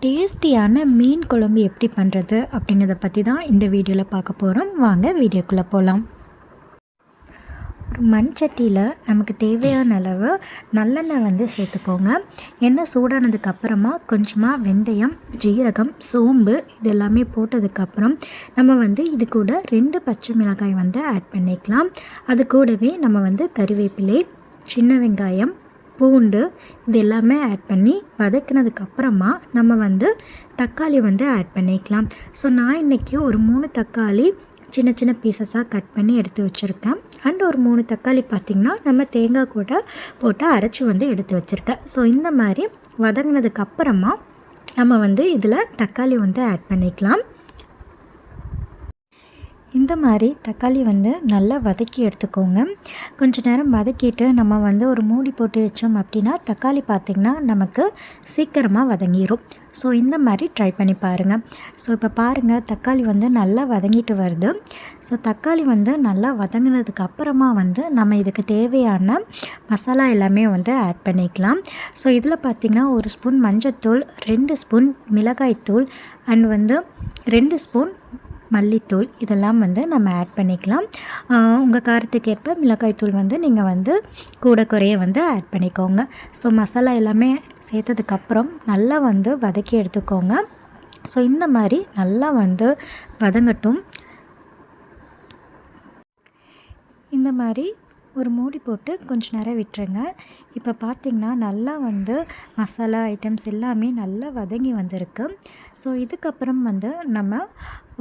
டேஸ்டியான மீன் குழம்பு எப்படி பண்ணுறது அப்படிங்கிறத பற்றி தான் இந்த வீடியோவில் பார்க்க போகிறோம். வாங்க வீடியோக்குள்ளே போகலாம். ஒரு மண் சட்டியில் நமக்கு தேவையான அளவு நல்லெண்ணெய் சேர்த்துக்கோங்க. எண்ணெய் சூடானதுக்கப்புறமா கொஞ்சமாக வெந்தயம், ஜீரகம், சோம்பு இது எல்லாமே போட்டதுக்கப்புறம் நம்ம இது கூட 2 பச்சை மிளகாய் ஆட் பண்ணிக்கலாம். அது கூடவே நம்ம கறிவேப்பிலை, சின்ன வெங்காயம், பூண்டு இது எல்லாமே ஆட் பண்ணி வதக்கினதுக்கப்புறமா நம்ம தக்காளி ஆட் பண்ணிக்கலாம். ஸோ நான் இன்றைக்கி ஒரு 3 தக்காளி சின்ன சின்ன பீசஸாக கட் பண்ணி எடுத்து வச்சுருக்கேன். அண்ட் ஒரு 3 தக்காளி பார்த்திங்கன்னா நம்ம தேங்காய் கூட போட்டு அரைச்சி எடுத்து வச்சுருக்கேன். ஸோ இந்த மாதிரி வதங்கினதுக்கப்புறமா நம்ம இதில் தக்காளி ஆட் பண்ணிக்கலாம். இந்த மாதிரி தக்காளி நல்லா வதக்கி எடுத்துக்கோங்க. கொஞ்ச நேரம் வதக்கிட்டு நம்ம ஒரு மூடி போட்டு வச்சோம் அப்படின்னா தக்காளி பார்த்திங்கன்னா நமக்கு சீக்கிரமாக வதங்கிடும். ஸோ இந்த மாதிரி ட்ரை பண்ணி பாருங்கள். ஸோ இப்போ பாருங்கள் தக்காளி நல்லா வதங்கிட்டு வருது. ஸோ தக்காளி நல்லா வதங்கினதுக்கு அப்புறமா நம்ம இதுக்கு தேவையான மசாலா எல்லாமே ஆட் பண்ணிக்கலாம். ஸோ இதில் பார்த்திங்கன்னா 1 ஸ்பூன் மஞ்சள்தூள், 2 ஸ்பூன் மிளகாய்த்தூள் அண்ட் 2 ஸ்பூன் மல்லித்தூள் இதெல்லாம் நம்ம ஆட் பண்ணிக்கலாம். உங்கள் காரத்துக்கு ஏற்ப மிளகாய்த்தூள் நீங்கள் கூட குறைய ஆட் பண்ணிக்கோங்க. ஸோ மசாலா எல்லாமே சேர்த்ததுக்கப்புறம் நல்லா வதக்கி எடுத்துக்கோங்க. ஸோ இந்த மாதிரி நல்லா வதங்கட்டும். இந்த மாதிரி ஒரு மூடி போட்டு கொஞ்சம் நேரம் விட்டுருங்க. இப்போ பார்த்திங்கன்னா நல்லா மசாலா ஐட்டம்ஸ் எல்லாமே நல்லா வதங்கி வந்திருக்கு. ஸோ இதுக்கப்புறம் நம்ம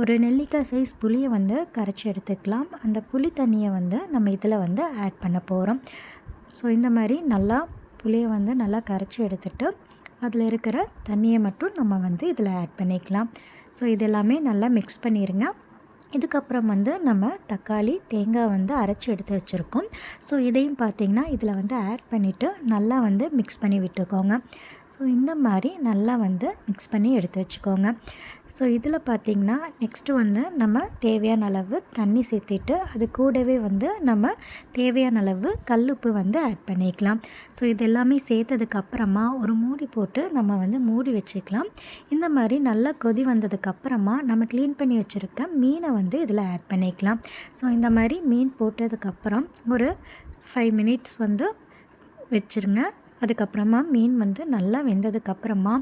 ஒரு நெல்லிக்காய் சைஸ் புளியை கரைச்சி எடுத்துக்கலாம். அந்த புளி தண்ணியை நம்ம இதில் ஆட் பண்ண போகிறோம். ஸோ இந்த மாதிரி நல்லா புளியை நல்லா கரைச்சி எடுத்துகிட்டு அதில் இருக்கிற தண்ணியை மட்டும் நம்ம இதில் ஆட் பண்ணிக்கலாம். ஸோ இதெல்லாமே நல்லா மிக்ஸ் பண்ணிடுங்க. இதுக்கப்புறம் நம்ம தக்காளி, தேங்காய் அரைச்சி எடுத்து வச்சுருக்கோம். ஸோ இதையும் பார்த்திங்கன்னா இதில் ஆட் பண்ணிவிட்டு நல்லா மிக்ஸ் பண்ணி விட்டுக்கோங்க. ஸோ இந்த மாதிரி நல்லா மிக்ஸ் பண்ணி எடுத்து வச்சுக்கோங்க. ஸோ இதில் பார்த்திங்கன்னா நெக்ஸ்ட்டு நம்ம தேவையான அளவு தண்ணி சேர்த்திட்டு அது கூடவே நம்ம தேவையான அளவு கல்லுப்பு ஆட் பண்ணிக்கலாம். ஸோ இது எல்லாமே சேர்த்ததுக்கப்புறமா ஒரு மூடி போட்டு நம்ம மூடி வச்சுக்கலாம். இந்த மாதிரி நல்லா கொதி வந்ததுக்கப்புறமா நம்ம க்ளீன் பண்ணி வச்சுருக்க மீனை இதில் ஆட் பண்ணிக்கலாம். ஸோ இந்த மாதிரி மீன் போட்டதுக்கப்புறம் ஒரு 5 மினிட்ஸ் வச்சுருங்க. அதுக்கப்புறமா மீன் நல்லா வெந்ததுக்கப்புறமா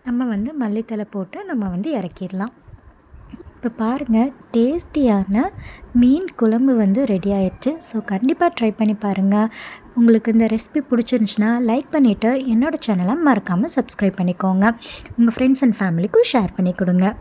நம்ம மல்லித்தலை போட்டு நம்ம இறக்கிடலாம். இப்போ பாருங்கள் டேஸ்டியான மீன் குழம்பு ரெடி ஆயிடுச்சு. ஸோ கண்டிப்பாக ட்ரை பண்ணி பாருங்கள். உங்களுக்கு இந்த ரெசிபி பிடிச்சிருந்துச்சுன்னா லைக் பண்ணிவிட்டு என்னோடய சேனலை மறக்காமல் சப்ஸ்கிரைப் பண்ணிக்கோங்க. உங்கள் ஃப்ரெண்ட்ஸ் அண்ட் ஃபேமிலிக்கும் ஷேர் பண்ணி கொடுங்க.